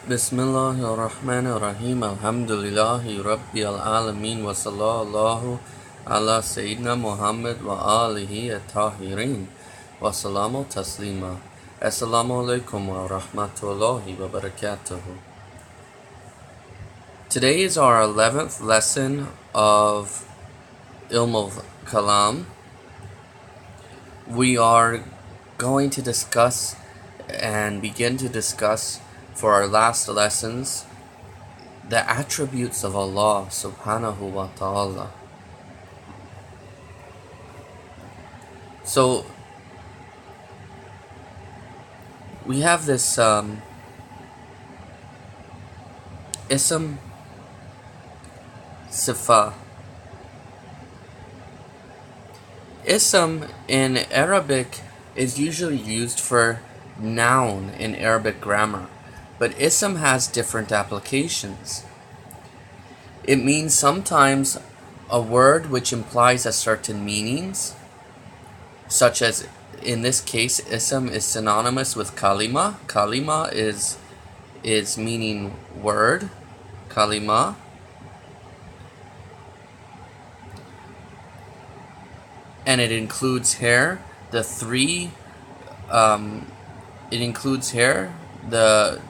Bismillahirrahmanirrahim. Alhamdulillahi Rabbil Alameen. Wa sallallahu ala Sayyidina Muhammad wa alihi at-tahirin. Wa salamu taslima. Assalamu alaikum wa rahmatullahi wa barakatuh. Today is our 11th lesson of Ilm al-Kalam. We are going to discuss and begin to discuss for our last lessons the attributes of Allah subhanahu wa ta'ala. So we have this ism sifa. Ism in Arabic is usually used for noun in Arabic grammar, but ism has different applications. It means sometimes a word which implies a certain meanings, such as in this case ism is synonymous with kalima. Kalima is meaning word, kalima. And it includes here the three it includes here the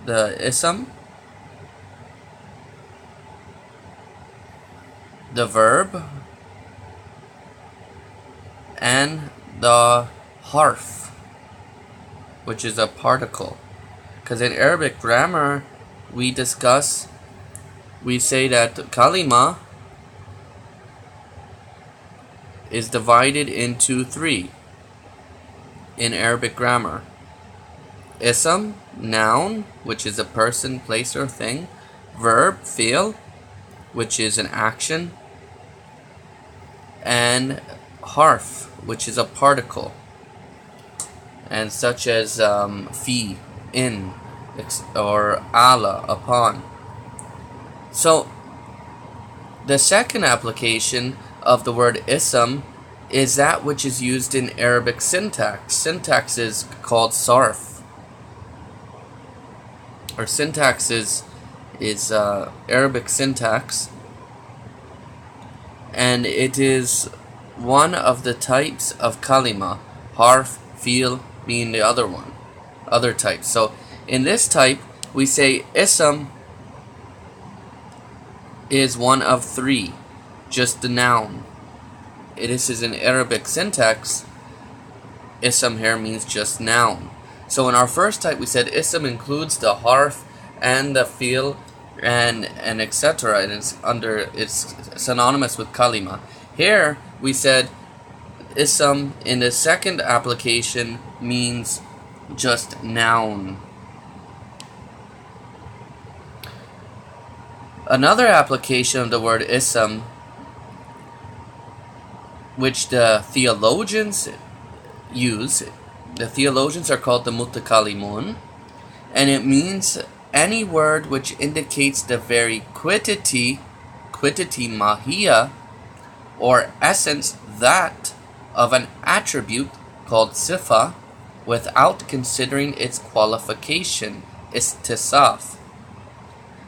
ism, the verb, and the harf, which is a particle. Because in Arabic grammar we say that kalima is divided into three in Arabic grammar. Ism, noun, which is a person, place, or thing. Verb, fi'l, which is an action. And harf, which is a particle. And such as fi, in, or ala, upon. So, the second application of the word ism is that which is used in Arabic syntax. Syntax is called sarf. Or syntax is Arabic syntax, and it is one of the types of kalima, harf, fi'l being the other type. So in this type we say ism is one of three, just the noun. This is in Arabic syntax. Ism here means just noun. So in our first type we said ism includes the harf and the fi'l and etc. and it's synonymous with kalima. Here we said ism in the second application means just noun. Another application of the word ism, which the theologians use, the theologians are called the mutakallimun, and it means any word which indicates the very quiddity mahiyya, or essence, that of an attribute called sifa, without considering its qualification, istisaf,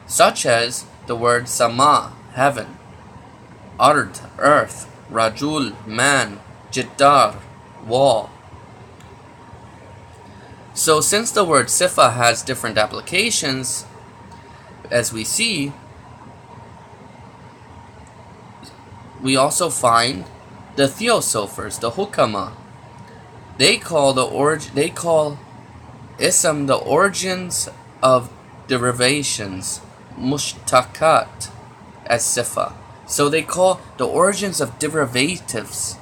such as the word sama, heaven, ard, earth, rajul, man, jiddar, wall. So since the word sifa has different applications, as we see, we also find the theosophers, the hukama. They call ism the origins of derivations, mushtaqat, as sifa. So they call the origins of derivatives,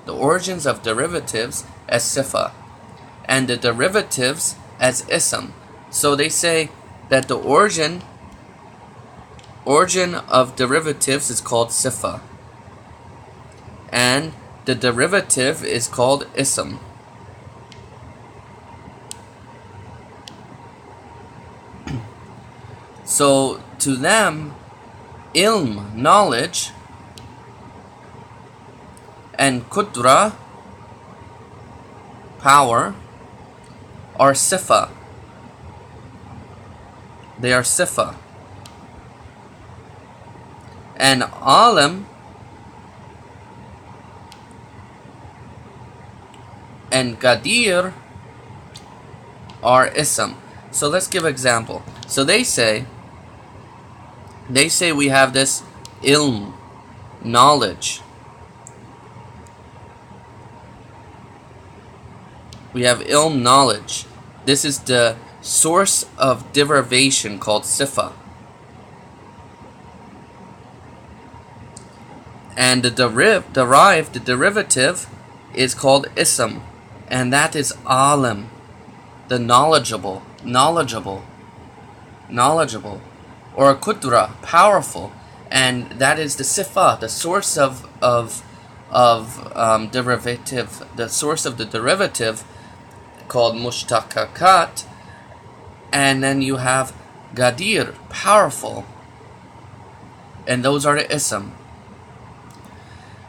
the origins of derivatives as sifa, and the derivatives as ism. So they say that the origin of derivatives is called sifa, and the derivative is called ism. So to them, ilm, knowledge, and qudra, power, are sifa. They are sifa. And alim and gadir are ism. So let's give an example. So they say we have this ilm, knowledge. We have ilm, knowledge. This is the source of derivation called sifa. And the derivative is called ism, and that is alim, the knowledgeable, or kudra, powerful, and that is the sifa, the source of derivative, the source of the derivative called mushtaqaqat. And then you have gadir, powerful, and those are the ism.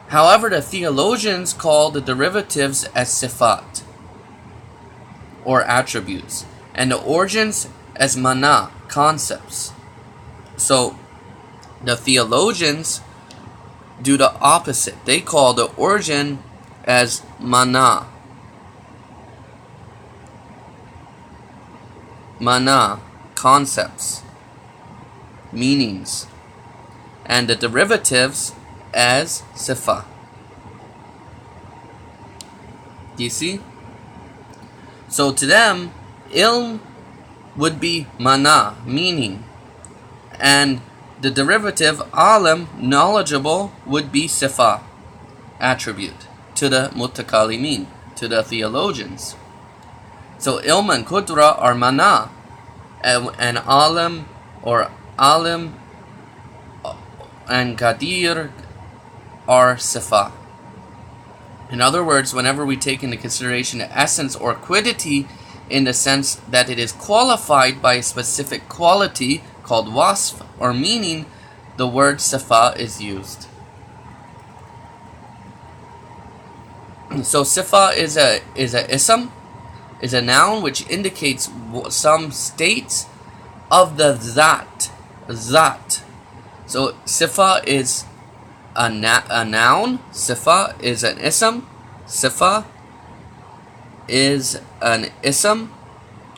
However, the theologians call the derivatives as sifat, or attributes, and the origins as mana, concepts. So the theologians do the opposite. They call the origin as mana, concepts, meanings, and the derivatives as sifa. Do you see? So to them, ilm would be mana, meaning, and the derivative alim, knowledgeable, would be sifa, attribute, to the mutakallimin, to the theologians. So ilm and kudra are mana, and alim and gadir are sifa. In other words, whenever we take into consideration the essence or quiddity, in the sense that it is qualified by a specific quality called wasf or meaning, the word sifa is used. So sifa is a ism, is a noun which indicates some states of the zat. So sifa is a noun, sifa is an ism, sifa is an ism,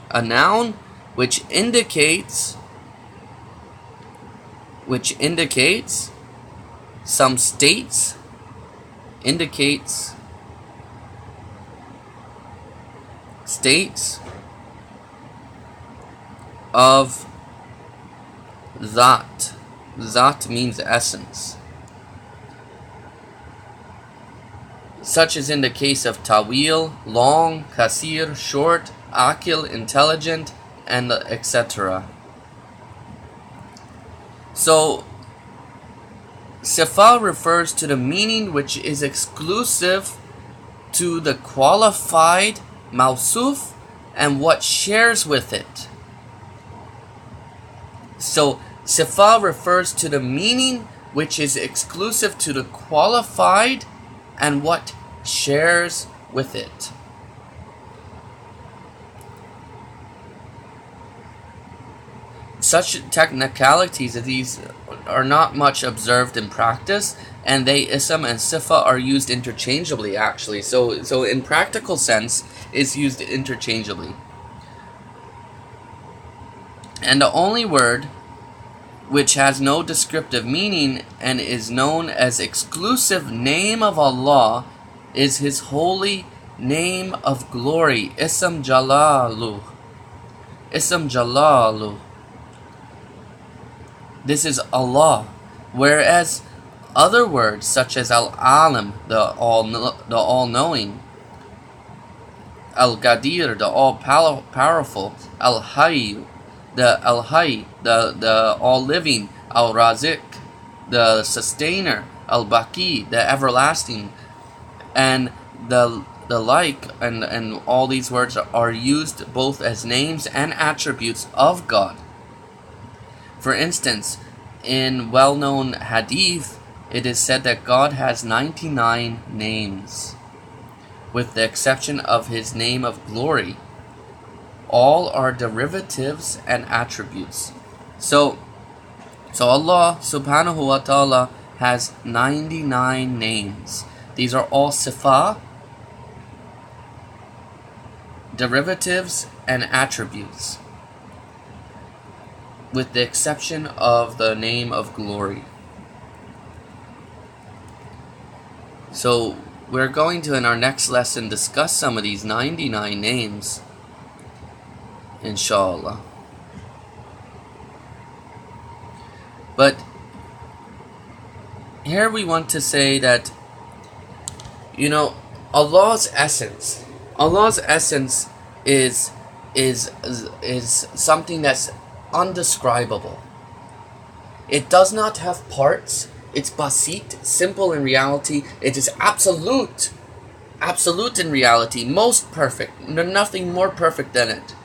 a noun which indicates some states, of zat. Zat means essence. Such as in the case of tawil, long, kasir, short, akil, intelligent, and etc. So, sifa refers to the meaning which is exclusive to the qualified mausuf and what shares with it. So, sifa refers to the meaning which is exclusive to the qualified and what shares with it. Such technicalities of these are not much observed in practice, and ism and sifa are used interchangeably actually. So in practical sense, it's used interchangeably. And the only word which has no descriptive meaning and is known as exclusive name of Allah is His holy name of glory, Ism Jalalu. This is Allah, whereas other words such as Al-Alim, the all-knowing, Al-Gadir, the all-powerful, Al-Hayy, the all-living, Al-Razik, the sustainer, Al-Baqi, the everlasting, and the like, and all these words are used both as names and attributes of God. For instance, in well-known hadith, it is said that God has 99 names, with the exception of His name of glory. all are derivatives and attributes. So Allah subhanahu wa ta'ala has 99 names. These are all sifa, derivatives, and attributes, with the exception of the name of glory. So we're going to, in our next lesson, discuss some of these 99 names, inshallah. But here we want to say that, Allah's essence is something that's undescribable. It does not have parts. It's basit, simple in reality. It is absolute in reality, most perfect. Nothing more perfect than it.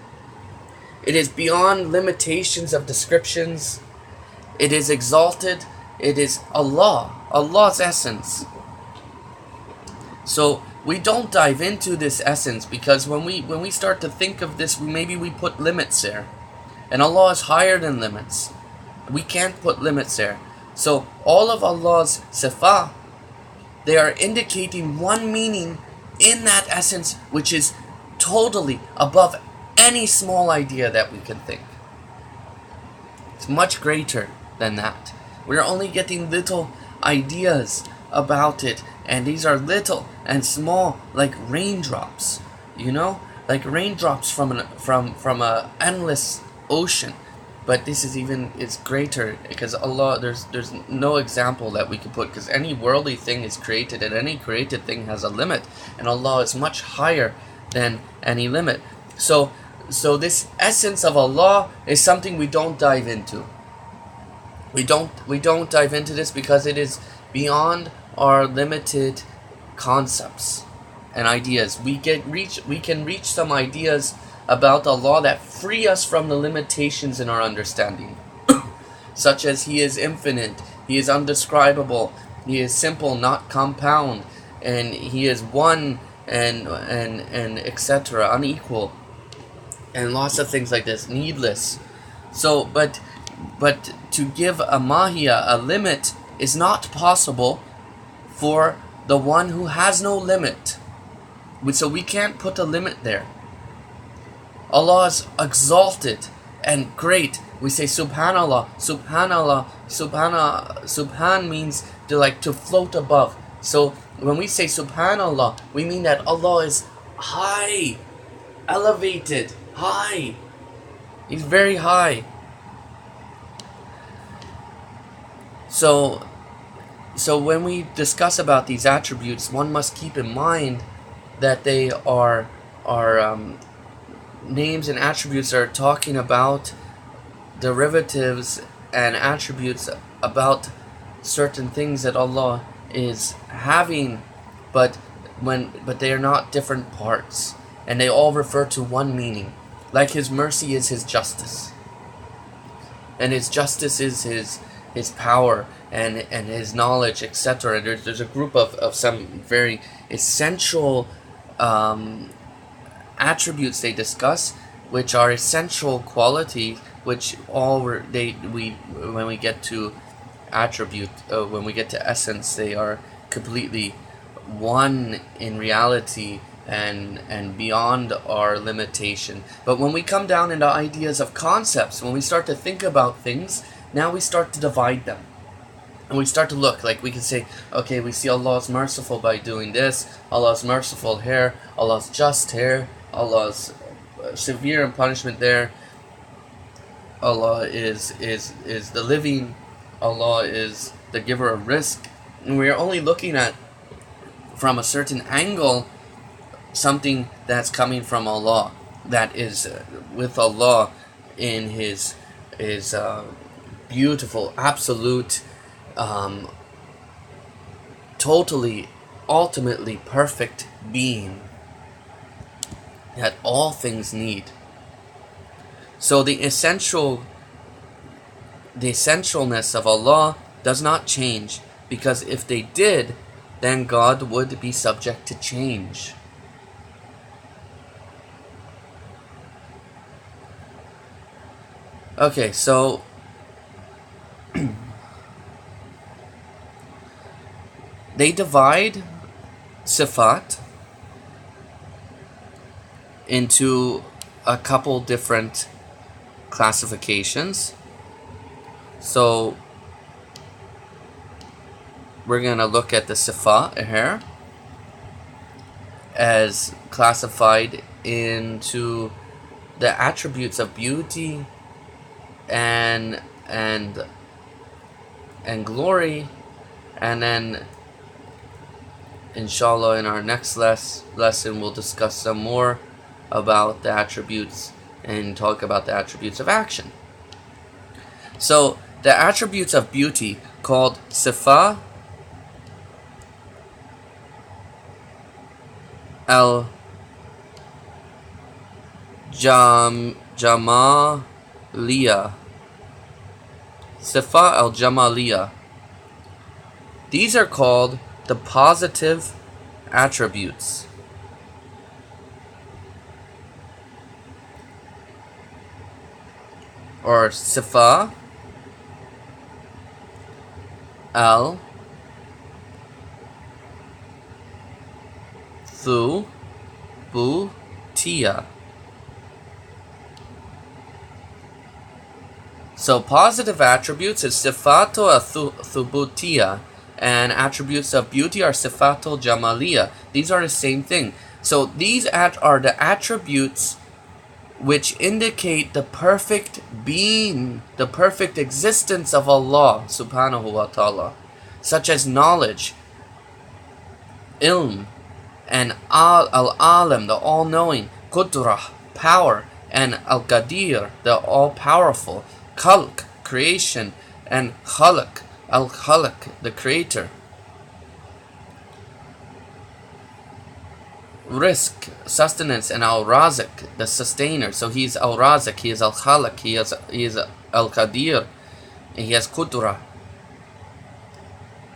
It is beyond limitations of descriptions. It is exalted. It is Allah's essence. So we don't dive into this essence, because when we start to think of this, maybe we put limits there. And Allah is higher than limits. We can't put limits there. So all of Allah's sifa, they are indicating one meaning in that essence, which is totally above any small idea that we can think. It's much greater than that. We're only getting little ideas about it, and these are little and small, like raindrops, like raindrops from a endless ocean. But this is greater, because Allah, there's no example that we could put, because any worldly thing is created, and any created thing has a limit, and Allah is much higher than any limit. So this essence of Allah is something we don't dive into. We don't dive into this because it is beyond our limited concepts and ideas. We can reach some ideas about Allah that free us from the limitations in our understanding, such as He is infinite, He is undescribable, He is simple, not compound, and He is one, and etc., unequal, and lots of things like this, needless. So, but to give a mahiyya, a limit, is not possible for the one who has no limit. So we can't put a limit there. Allah is exalted and great. We say Subhanallah, Subhanallah, Subhan means to float above. So when we say Subhanallah, we mean that Allah is high, elevated, high. He's very high. So when we discuss about these attributes, one must keep in mind that they are names and attributes are talking about derivatives and attributes about certain things that Allah is having, but they are not different parts, and they all refer to one meaning. Like His mercy is His justice, and His justice is His power and His knowledge, etc. There's a group of some very essential attributes they discuss, which are essential qualities, which when we get to attribute, when we get to essence, they are completely one in reality and beyond our limitation. But when we come down into ideas of concepts, when we start to think about things, now we start to divide them. And we start to look, like we can say, okay, we see Allah is merciful by doing this, Allah is merciful here, Allah is just here, Allah is severe in punishment there, Allah is the living, Allah is the giver of rizq. And we are only looking at, from a certain angle, something that's coming from Allah, that is with Allah in His beautiful, absolute, totally, ultimately perfect being that all things need. So the essentialness of Allah does not change, because if they did, then God would be subject to change. Okay, so they divide sifat into a couple different classifications. So we're going to look at the sifat here as classified into the attributes of beauty and and and glory, and then inshallah in our next lesson we'll discuss some more about the attributes and talk about the attributes of action. So the attributes of beauty called sifa al-Jamaliya. Sifa al-Jamaliya. These are called the positive attributes. Or sifa al-Thubutiyya. So positive attributes is sifato al-Thubutiyya, and attributes of beauty are sifato jamaliya. These are the same thing. So these are the attributes which indicate the perfect being, the perfect existence of Allah subhanahu wa ta'ala, such as knowledge, ilm, and al-alim, the all-knowing, qudrah, power, and al-qadir, the all-powerful, khalq, creation, and khalq, al-khalq, the creator. Rizq, sustenance, and al-razik, the sustainer. So he's al-razik, he is al-khalq, he is al-qadir, and he has qudrah.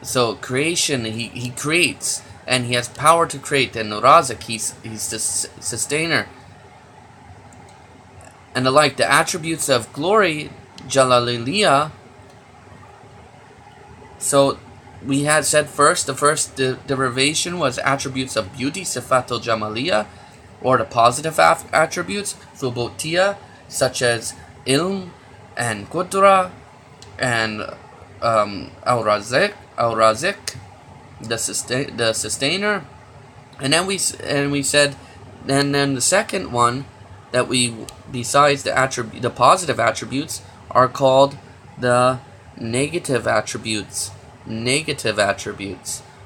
So creation, he creates, and he has power to create, and razik, he's the sustainer, and the like. The attributes of glory, jalaliyya. So we had said first, the first derivation was attributes of beauty, sifatul jamaliya, or the positive attributes, thubutiyya, such as ilm and qudra and al-razik, the sustainer. And then we said, and then the second one that we, besides the positive attributes, are called the negative attributes.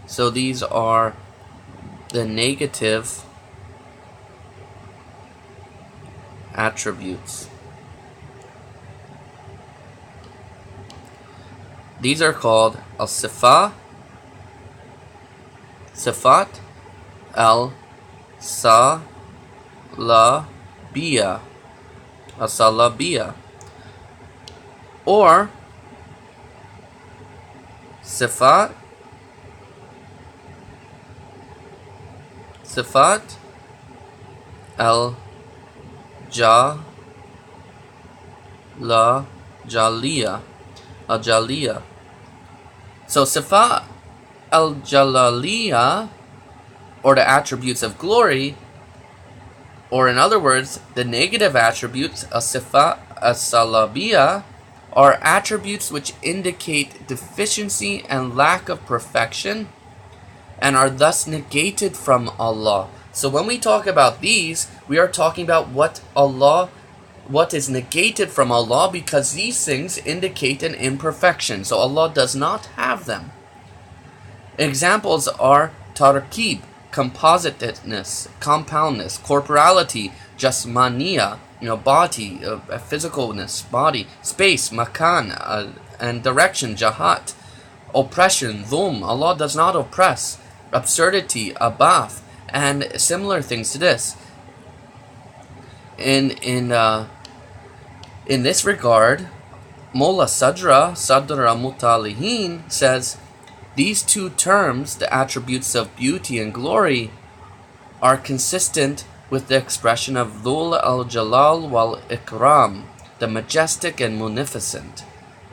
So these are the negative attributes. These are called al-sifat al-salabiyya, or sifat al-jaliyya. So sifat al-jaliyya, or the attributes of glory, or in other words, the negative attributes, as-sifat as-salabiyya, are attributes which indicate deficiency and lack of perfection, and are thus negated from Allah. So when we talk about these, we are talking about what is negated from Allah, because these things indicate an imperfection. So Allah does not have them. Examples are tarkib, compositeness, compoundness, corporality, jasmaniya, body, physicalness, body, space, makan, and direction, jahat, oppression, dhulm, Allah does not oppress, absurdity, abath, and similar things to this. In this regard, Mullah Sadr al-Mutalihin says, these two terms, the attributes of beauty and glory, are consistent with the expression of Dhul al-Jalal wal-Ikram, the majestic and munificent.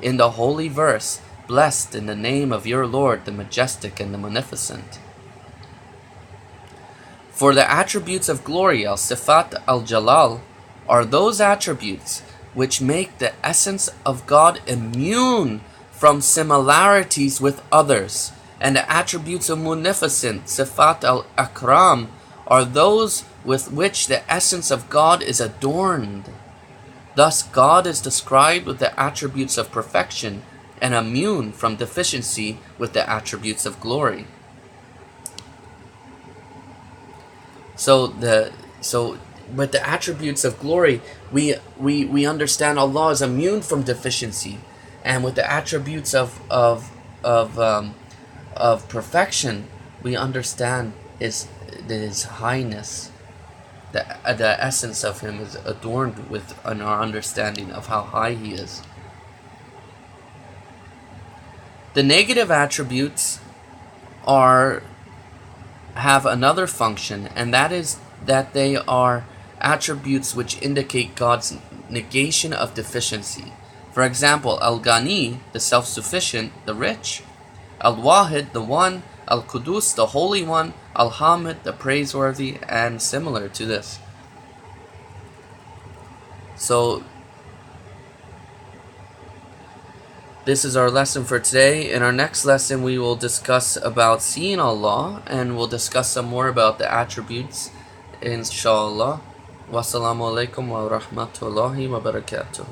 In the holy verse, blessed in the name of your Lord, the majestic and the munificent. For the attributes of glory, al-sifat al-jalal, are those attributes which make the essence of God immune from similarities with others. And the attributes of munificent, sifat al-akram, are those with which the essence of God is adorned. Thus, God is described with the attributes of perfection and immune from deficiency with the attributes of glory. So with the attributes of glory, we understand Allah is immune from deficiency, and with the attributes of perfection, we understand His highness. The essence of Him is adorned with our understanding of how high He is. The negative attributes have another function, and that is that they are attributes which indicate God's negation of deficiency. For example, Al-Ghani, the self-sufficient, the rich; Al-Wahid, the one; Al-Qudus, the holy one; Al-Hamid, the praiseworthy, and similar to this. So this is our lesson for today. In our next lesson, we will discuss about seeing Allah, and we'll discuss some more about the attributes, inshallah. Wassalamu alaikum wa rahmatullahi wa barakatuh.